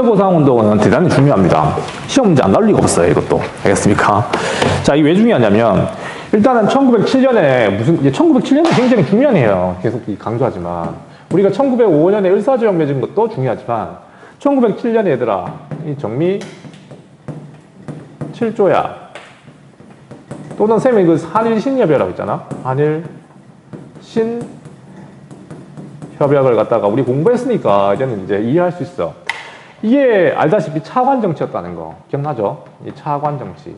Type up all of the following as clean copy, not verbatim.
국채보상운동은 대단히 중요합니다. 시험 문제 안 나올 리가 없어요, 이것도. 알겠습니까? 자, 이게 왜 중요하냐면, 일단은 1907년에 이제 1907년이 굉장히 중요한 해요. 계속 강조하지만. 우리가 1905년에 을사조약 맺은 것도 중요하지만, 1907년에 얘들아, 이 정미 7조야. 또는 쌤이 그 한일 신협약이라고 있잖아. 한일 신협약을 갖다가 우리 공부했으니까 이제는 이제 이해할 수 있어. 이게 알다시피 차관 정치였다는 거 기억나죠? 이 차관 정치.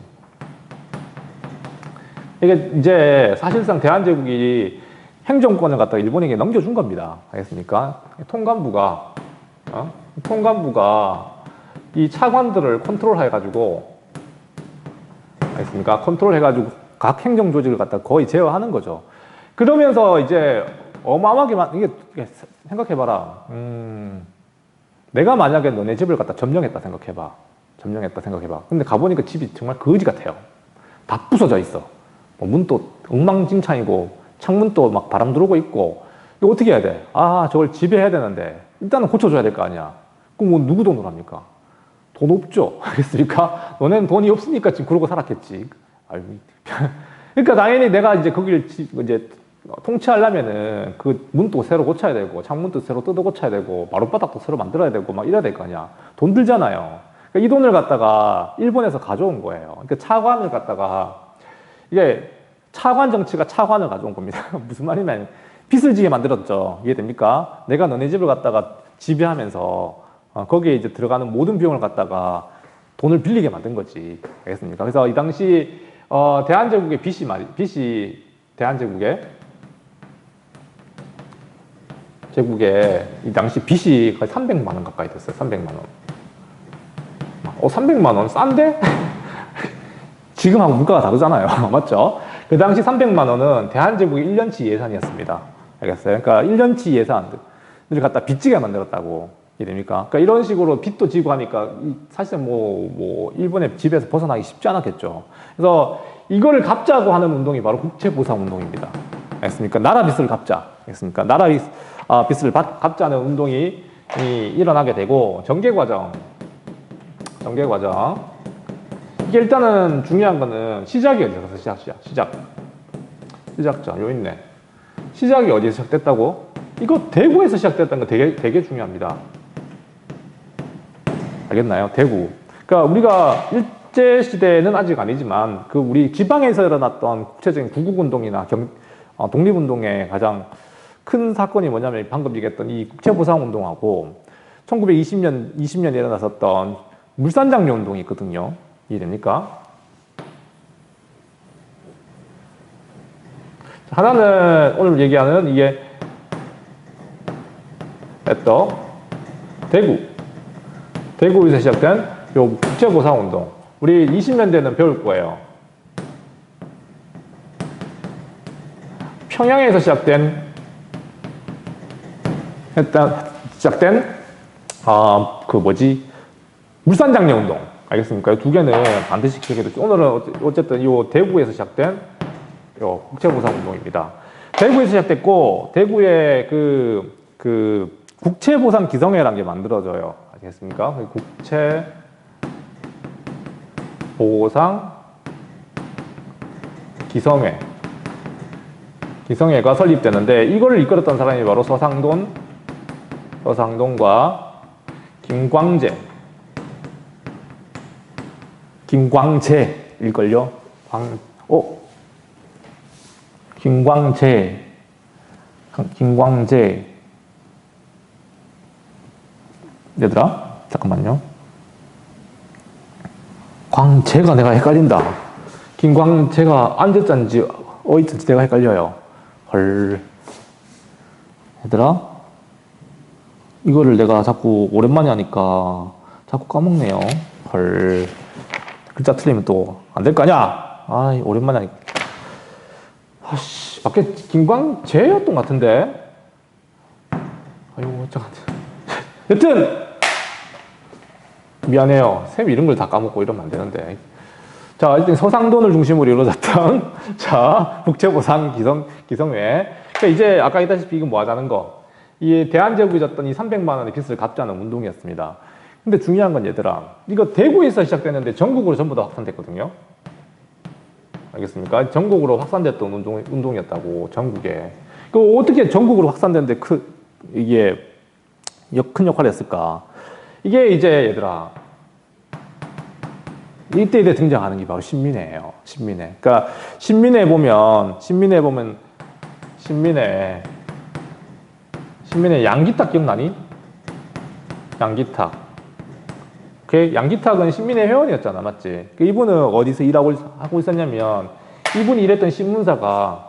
이게 이제 사실상 대한제국이 행정권을 갖다가 일본에게 넘겨준 겁니다. 알겠습니까? 통감부가 이 차관들을 컨트롤해가지고, 알겠습니까? 컨트롤해가지고 각 행정 조직을 갖다가 거의 제어하는 거죠. 그러면서 이제 어마어마하게 이게 생각해봐라. 내가 만약에 너네 집을 갖다 점령했다 생각해봐. 근데 가보니까 집이 정말 거지 같아요. 다 부서져 있어. 뭐 문도 엉망진창이고 창문도 막 바람 들어오고 있고. 이거 어떻게 해야 돼? 아, 저걸 지배해야 되는데 일단은 고쳐줘야 될 거 아니야. 그럼 뭐 누구 돈으로 합니까? 돈 없죠. 알겠습니까? 너네는 돈이 없으니까 지금 그러고 살았겠지. 그러니까 당연히 내가 이제 거기를 이제 통치하려면은 그 문도 새로 고쳐야 되고 창문도 새로 뜯어 고쳐야 되고 마룻바닥도 새로 만들어야 되고 막 이래야 될 거 아니야. 돈 들잖아요. 그러니까 이 돈을 갖다가 일본에서 가져온 거예요. 그러니까 차관을 갖다가 이게 차관 정치가 차관을 가져온 겁니다. 무슨 말이냐면 빚을 지게 만들었죠. 이해됩니까? 내가 너네 집을 갖다가 지배하면서 거기에 이제 들어가는 모든 비용을 갖다가 돈을 빌리게 만든 거지. 알겠습니까? 그래서 이 당시 대한제국의 빚이 대한제국의 이 당시 빚이 거의 300만 원 가까이 됐어요. 300만 원. 300만 원 싼데? 지금하고 물가가 다르잖아요. 맞죠? 그 당시 300만 원은 대한제국의 1년치 예산이었습니다. 알겠어요? 그러니까 1년치 예산을 갖다 빚지게 만들었다고. 이해됩니까? 그러니까 이런 식으로 빚도 지고 하니까 사실은 뭐 일본의 집에서 벗어나기 쉽지 않았겠죠. 그래서 이거를 갚자고 하는 운동이 바로 국채보상 운동입니다. 알겠습니까? 나라 빚을 갚자. 알겠습니까? 나라 빚을 갚자는 운동이 일어나게 되고, 전개과정. 이게 일단은 중요한 거는 시작이 어디서 시작자. 요 있네. 시작이 어디서 시작됐다고? 이거 대구에서 시작됐다는 거 되게 중요합니다. 알겠나요? 대구. 그러니까 우리가 일제시대는 아직 아니지만 그 우리 지방에서 일어났던 국제적인 구국운동이나 독립운동의 가장 큰 사건이 뭐냐면 방금 얘기했던 이 국채보상운동하고 1920년에 일어났었던 물산장려 운동이 있거든요. 이해됩니까? 하나는 오늘 얘기하는 이게 대구에서 시작된 요 국채보상운동. 우리 20년대는 배울 거예요. 평양에서 시작된 물산장려 운동. 알겠습니까? 이 두 개는 반드시 기억해야 돼요. 오늘은 어쨌든 요 대구에서 시작된 요 국채보상 운동입니다. 대구에서 시작됐고, 대구에 그 국채보상 기성회라는 게 만들어져요. 알겠습니까? 국채보상 기성회가 설립되는데, 이거를 이끌었던 사람이 바로 서상돈과 김광재일걸요? 김광재. 얘들아, 잠깐만요. 광재가 내가 헷갈린다. 김광재가 언제짠지 어디든지 내가 헷갈려요. 헐. 얘들아, 이거를 내가 자꾸 오랜만에 하니까 자꾸 까먹네요. 헐. 글자 틀리면 또 안 될 거 아니야? 아이, 오랜만에 하니까. 아씨, 밖에 김광재였던 것 같은데? 아이고, 잠깐. 여튼! 미안해요. 쌤 이런 걸 다 까먹고 이러면 안 되는데. 자, 일단 서상돈을 중심으로 이루어졌던, 자, 국채보상 기성회. 그러니까 이제 아까 했다시피 이건 뭐 하자는 거. 이 대한제국이 졌던 이 300만 원의 빚을 갚자는 운동이었습니다. 근데 중요한 건 얘들아, 이거 대구에서 시작됐는데 전국으로 전부 다 확산됐거든요. 알겠습니까? 전국으로 확산됐던 운동이었다고, 전국에. 그 어떻게 전국으로 확산됐는데 이게 큰 역할을 했을까? 이게 이제 얘들아, 이때 등장하는 게 바로 신민회예요. 신민회. 그러니까 신민회 보면 양기탁 기억나니? 양기탁. 그 양기탁은 신민회 회원이었잖아, 맞지? 이분은 어디서 하고 있었냐면, 이분이 일했던 신문사가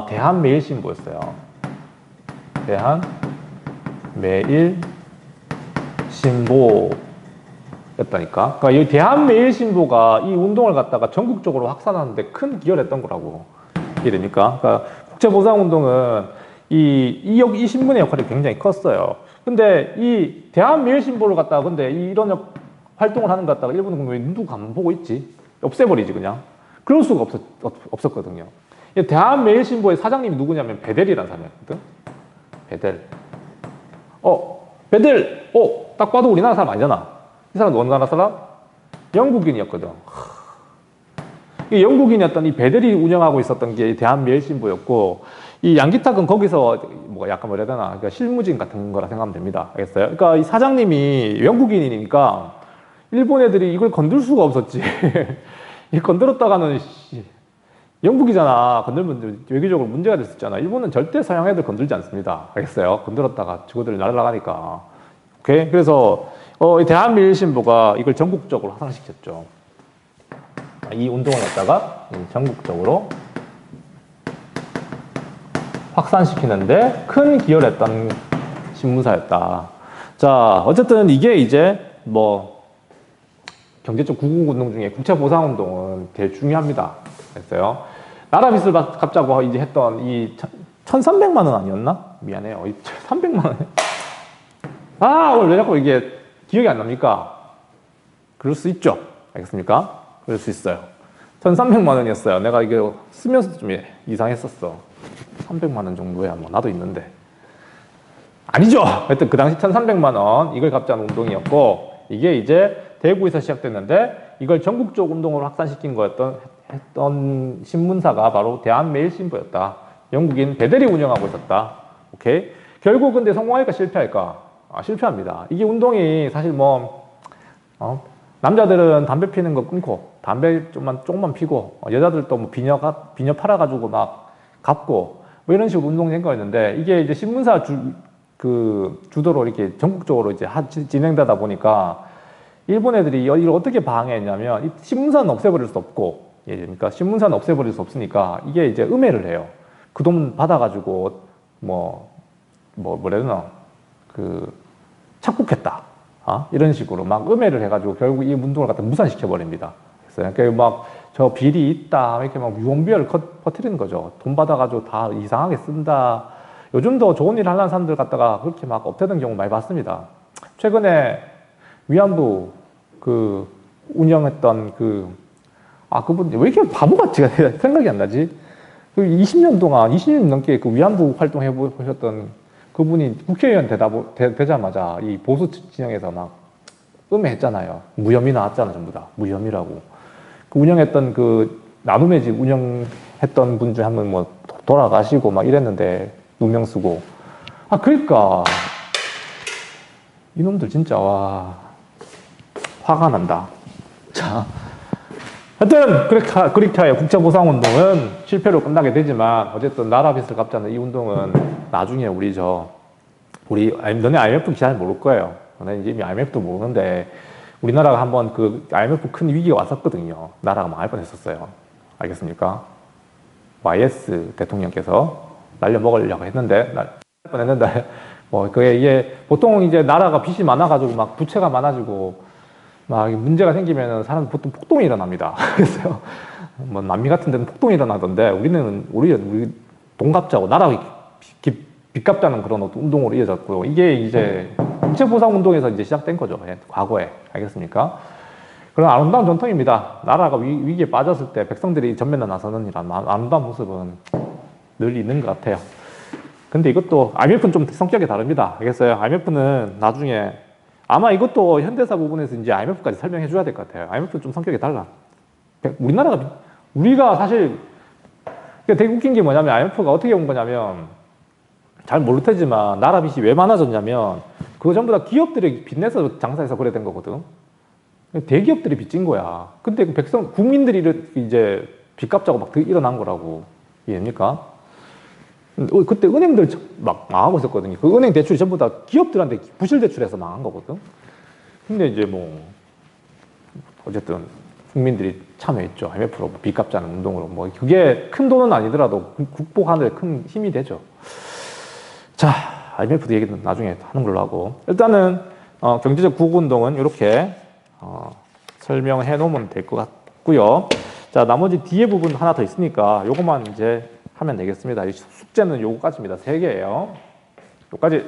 대한매일신보였어요. 대한매일신보였다니까. 그러니까 이 대한매일신보가 이 운동을 갖다가 전국적으로 확산하는데 큰 기여를 했던 거라고. 이러니까. 그러니까 국제보상운동은 이 신문의 역할이 굉장히 컸어요. 근데 이 대한매일신보를 갖다가 근데 이런 활동을 하는 것 갖다가 일본은 왜 누가 안 보고 있지? 없애버리지 그냥. 그럴 수가 없었거든요. 대한매일신보의 사장님이 누구냐면 베델이라는 사람이었거든. 베델. 딱 봐도 우리나라 사람 아니잖아. 이 사람 어느 나라 사람? 영국인이었거든. 이 영국인이었던 이 베델이 운영하고 있었던 게 대한매일신보였고, 이 양기탁은 거기서 약간 뭐라 해야 되나, 그러니까 실무진 같은 거라 생각하면 됩니다. 알겠어요? 그러니까 이 사장님이 영국인이니까 일본 애들이 이걸 건들 수가 없었지. 이 건드렸다가는 영국이잖아. 건들면 외교적으로 문제가 됐었잖아. 일본은 절대 서양 애들 건들지 않습니다. 알겠어요? 건드렸다가 저거들 날아가니까. 오케이? 그래서 이 대한매일신보가 이걸 전국적으로 확산시켰죠. 이 운동을 갖다가 전국적으로 확산시키는데 큰 기여를 했던 신문사였다. 자, 어쨌든 이게 이제 경제적 구국운동 중에 국채보상운동은 되게 중요합니다. 됐어요. 나라빚을 갚자고 이제 했던 이 1,300만 원 아니었나? 미안해요. 300만 원. 오늘 왜 자꾸 이게 기억이 안 납니까? 그럴 수 있죠. 알겠습니까? 그럴 수 있어요. 1,300만 원이었어요. 내가 이거 쓰면서 좀 이상했었어. 300만 원 정도야. 나도 있는데. 아니죠! 하여튼 그 당시 1,300만 원, 이걸 갚자는 운동이었고, 이게 이제 대구에서 시작됐는데, 이걸 전국적 운동으로 확산시킨 했던 신문사가 바로 대한매일신보였다. 영국인 베델이 운영하고 있었다. 오케이? 결국 근데 성공할까 실패할까? 실패합니다. 이게 운동이 사실 남자들은 담배 피는 거 끊고, 담배 조금만 피고, 여자들도 비녀 팔아가지고 막 갚고, 이런 식으로 운동된 거였는데, 이게 이제 신문사 주도로 이렇게 전국적으로 이제 진행되다 보니까, 일본 애들이 이걸 어떻게 방해했냐면, 이 신문사는 없애버릴 수 없고, 그러니까 신문사는 없애버릴 수 없으니까, 이게 이제 음해를 해요. 그 돈 받아가지고, 뭐라 해야 되나, 착복했다. 이런 식으로 막 음해를 해가지고 결국 이 운동을 갖다 무산시켜버립니다. 그러니까 저 비리 있다, 이렇게 유언비어를 퍼뜨리는 거죠. 돈 받아가지고 다 이상하게 쓴다. 요즘도 좋은 일 하려는 사람들 갖다가 그렇게 막 업되는 경우 많이 봤습니다. 최근에 위안부 운영했던 그분 왜 이렇게 바보같이 생각이 안 나지? 20년 넘게 위안부 활동해 보셨던 그분이 국회의원 되자마자 이 보수 진영에서 막 음해했잖아요. 무혐의 나왔잖아, 전부 다. 무혐의라고. 운영했던 나눔의 집 운영했던 분 중에 한 분 돌아가시고 막 이랬는데, 누명 쓰고. 그러니까. 이놈들 진짜, 화가 난다. 자. 하여튼, 그렇게 하여 국제보상운동은 실패로 끝나게 되지만, 어쨌든 나라빚을 갚자는 이 운동은 나중에 너네 IMF 잘 모를 거예요. 너네 이제 이미 IMF도 모르는데, 우리나라가 한번 IMF 큰 위기가 왔었거든요. 나라가 망할 뻔 했었어요. 알겠습니까? YS 대통령께서 날려먹으려고 했는데, 이게 보통 이제 나라가 빚이 많아가지고 막 부채가 많아지고, 막 문제가 생기면 사람 보통 폭동이 일어납니다. 그래서 남미 같은 데는 폭동이 일어나던데 우리 돈 갚자고 나라 빚 갚자는 그런 운동으로 이어졌고요. 이게 이제 국제보상운동에서 이제 시작된 거죠. 과거에. 알겠습니까? 그런 아름다운 전통입니다. 나라가 위기에 빠졌을 때 백성들이 전면에 나서는 이런 아름다운 모습은 늘 있는 것 같아요. 근데 이것도 IMF는 좀 성격이 다릅니다. 알겠어요? IMF는 나중에 아마 이것도 현대사 부분에서 이제 IMF까지 설명해 줘야 될 것 같아요. IMF는 좀 성격이 달라. 우리가 사실 되게 웃긴 게 뭐냐면 IMF가 어떻게 온 거냐면 잘 모를 테지만 나라 빚이 왜 많아졌냐면 그거 전부 다 기업들이 빚내서 장사해서 그래 된 거거든. 대기업들이 빚진 거야. 근데 그 국민들이 이제 빚 갚자고 막 일어난 거라고. 이해됩니까? 그때 은행들 막 망하고 있었거든요. 그 은행 대출이 전부 다 기업들한테 부실 대출해서 망한 거거든. 근데 이제 뭐 어쨌든 국민들이 참여했죠. IMF로 빚 갚자는 운동으로. 뭐 그게 큰 돈은 아니더라도 극복하는 데 큰 힘이 되죠. 자, IMF 얘기는 나중에 하는 걸로 하고 일단은 경제적 구국운동은 이렇게 설명해 놓으면 될 것 같고요. 자, 나머지 뒤에 부분 하나 더 있으니까 요것만 이제 하면 되겠습니다. 숙제는 요거까지입니다. 3개예요. 요까지